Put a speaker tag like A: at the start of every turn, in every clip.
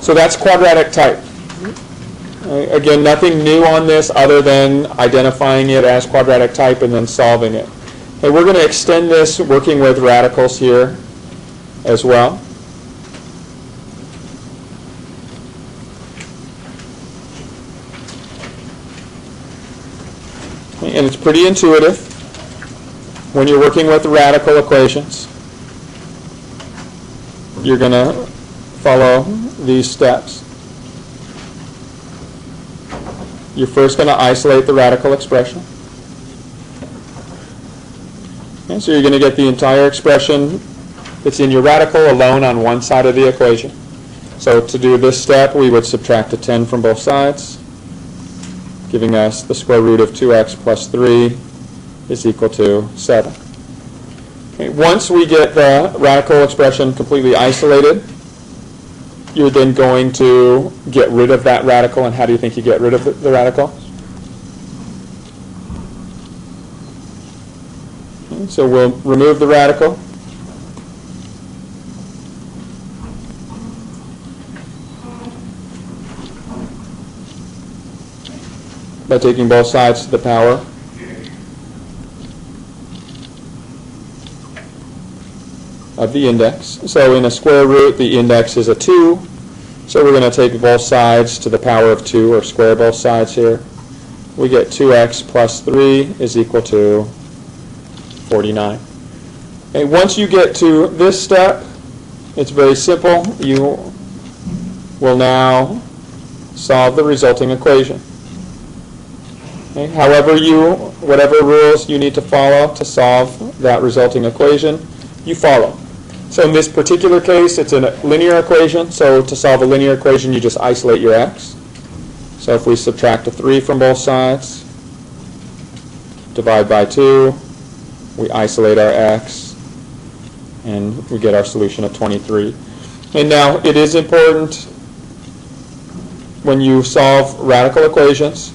A: So that's quadratic type. Again, nothing new on this other than identifying it as quadratic type and then solving it. And we're going to extend this working with radicals here as well. And it's pretty intuitive when you're working with radical equations. You're going to follow these steps. You're first going to isolate the radical expression. Okay, so you're going to get the entire expression that's in your radical alone on one side of the equation. So to do this step, we would subtract a 10 from both sides, giving us the square root of 2x plus 3 is equal to 7. Okay, once we get the radical expression completely isolated, you're then going to get rid of that radical. And how do you think you get rid of the radical? Okay, so we'll remove the radical. By taking both sides to the power of the index. So in a square root, the index is a 2. So we're going to take both sides to the power of 2, or square both sides here. We get 2x plus 3 is equal to 49. Okay, once you get to this step, it's very simple. You will now solve the resulting equation. Okay, whatever rules you need to follow to solve that resulting equation, you follow. So in this particular case, it's a linear equation. So to solve a linear equation, you just isolate your x. So if we subtract a 3 from both sides, divide by 2, we isolate our x, and we get our solution of 23. And now it is important when you solve radical equations,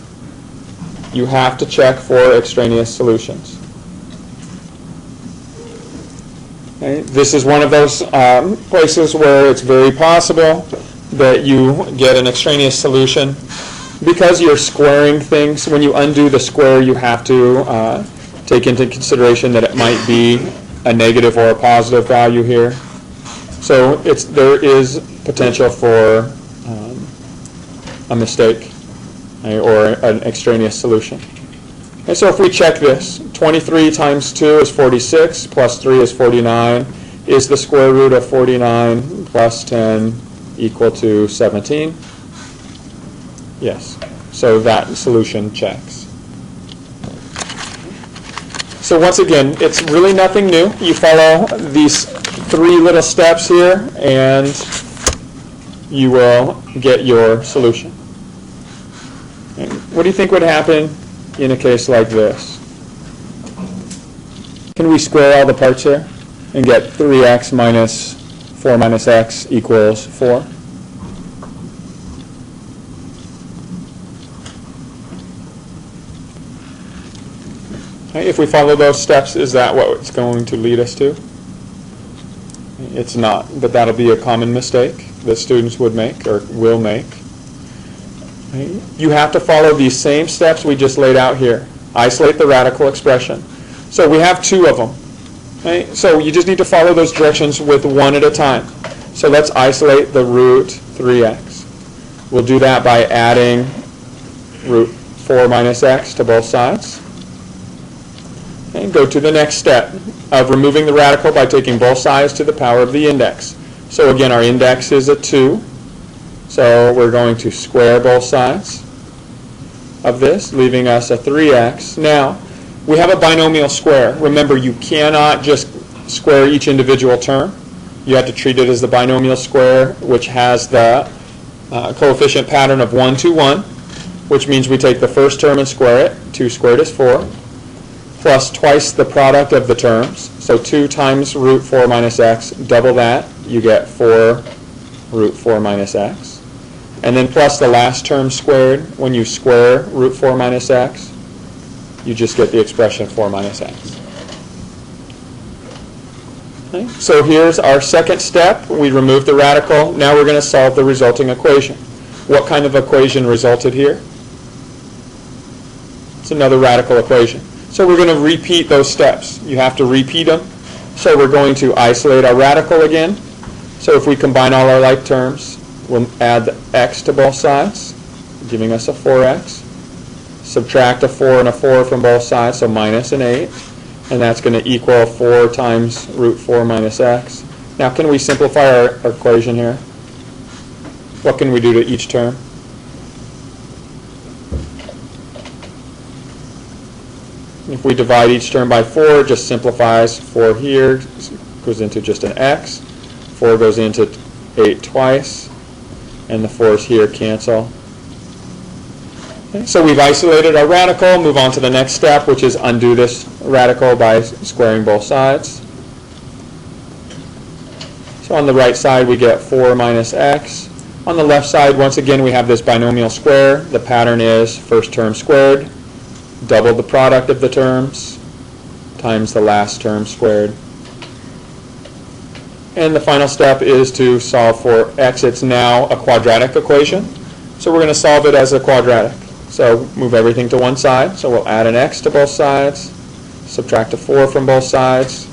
A: you have to check for extraneous solutions. Okay. This is one of those places where it's very possible that you get an extraneous solution. Because you're squaring things, when you undo the square, you have to take into consideration that it might be a negative or a positive value here. So there is potential for a mistake, or an extraneous solution. And so if we check this, 23 times 2 is 46, plus 3 is 49. Is the square root of 49 plus 10 equal to 17? Yes. So that solution checks. So once again, it's really nothing new. You follow these 3 little steps here, and you will get your solution. And what do you think would happen in a case like this? Can we square all the parts here and get 3x minus 4 minus x equals 4? If we follow those steps, is that what it's going to lead us to? It's not, but that'll be a common mistake that students would make or will make. You have to follow these same steps we just laid out here. Isolate the radical expression. So we have 2 of them. So you just need to follow those directions with one at a time. So let's isolate the root 3x. We'll do that by adding root 4 minus x to both sides. And go to the next step of removing the radical by taking both sides to the power of the index. So again, our index is a 2. So we're going to square both sides of this, leaving us a 3x. Now, we have a binomial square. Remember, you cannot just square each individual term. You have to treat it as the binomial square, which has the coefficient pattern of 1 to 1, which means we take the first term and square it. 2 squared is 4. Plus twice the product of the terms. So 2 times root 4 minus x, double that, you get 4 root 4 minus x. And then plus the last term squared. When you square root 4 minus x, you just get the expression 4 minus x. Okay. So here's our second step. We remove the radical. Now we're going to solve the resulting equation. What kind of equation resulted here? It's another radical equation. So we're going to repeat those steps. You have to repeat them. So we're going to isolate our radical again. So if we combine all our like terms, we'll add the x to both sides, giving us a 4x. Subtract a 4 and a 4 from both sides, so minus an 8. And that's going to equal 4 times root 4 minus x. Now can we simplify our equation here? What can we do to each term? If we divide each term by 4, it just simplifies. 4 here goes into just an x. 4 goes into 8 twice. And the 4's here cancel. Okay, so we've isolated our radical. Move on to the next step, which is undo this radical by squaring both sides. So on the right side, we get 4 minus x. On the left side, once again, we have this binomial square. The pattern is first term squared, double the product of the terms, times the last term squared. And the final step is to solve for x. It's now a quadratic equation. So we're going to solve it as a quadratic. So move everything to one side. So we'll add an x to both sides, subtract a 4 from both sides.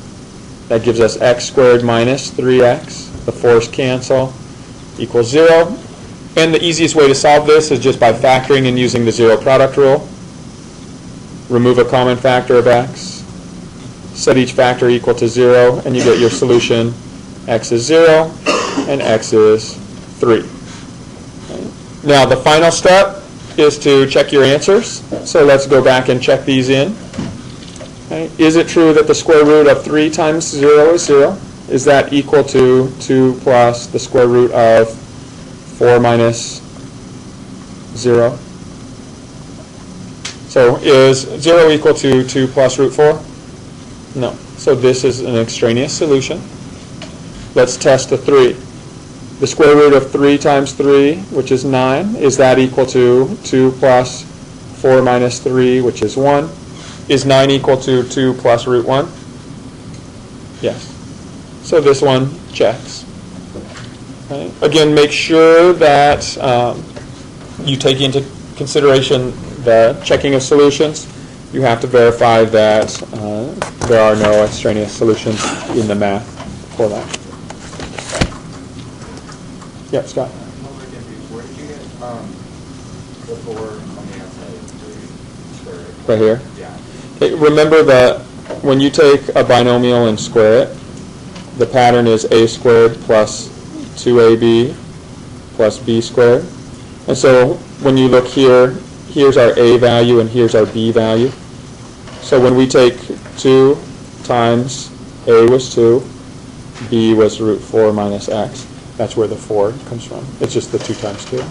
A: That gives us x squared minus 3x. The 4's cancel, equals 0. And the easiest way to solve this is just by factoring and using the zero product rule. Remove a common factor of x, set each factor equal to 0, and you get your solution. X is 0, and x is 3. Okay. Now the final step is to check your answers. So let's go back and check these in. Okay. Is it true that the square root of 3 times 0 is 0? Is that equal to 2 plus the square root of 4 minus 0? So is 0 equal to 2 plus root 4? No. So this is an extraneous solution. Let's test the 3. The square root of 3 times 3, which is 9, is that equal to 2 plus 4 minus 3, which is 1? Is 9 equal to 2 plus root 1? Yes. So this one checks. Okay. Again, make sure that you take into consideration the checking of solutions. You have to verify that there are no extraneous solutions in the math for that. Yep, Scott.
B: Where did you get the 4 on the outside of 3 squared?
A: Right here?
B: Yeah.
A: Okay, remember that when you take a binomial and square it, the pattern is a squared plus 2ab plus b squared. And so when you look here, here's our a value and here's our b value. So when we take 2 times a was 2, b was root 4 minus x. That's where the 4 comes from. It's just the 2 times 2.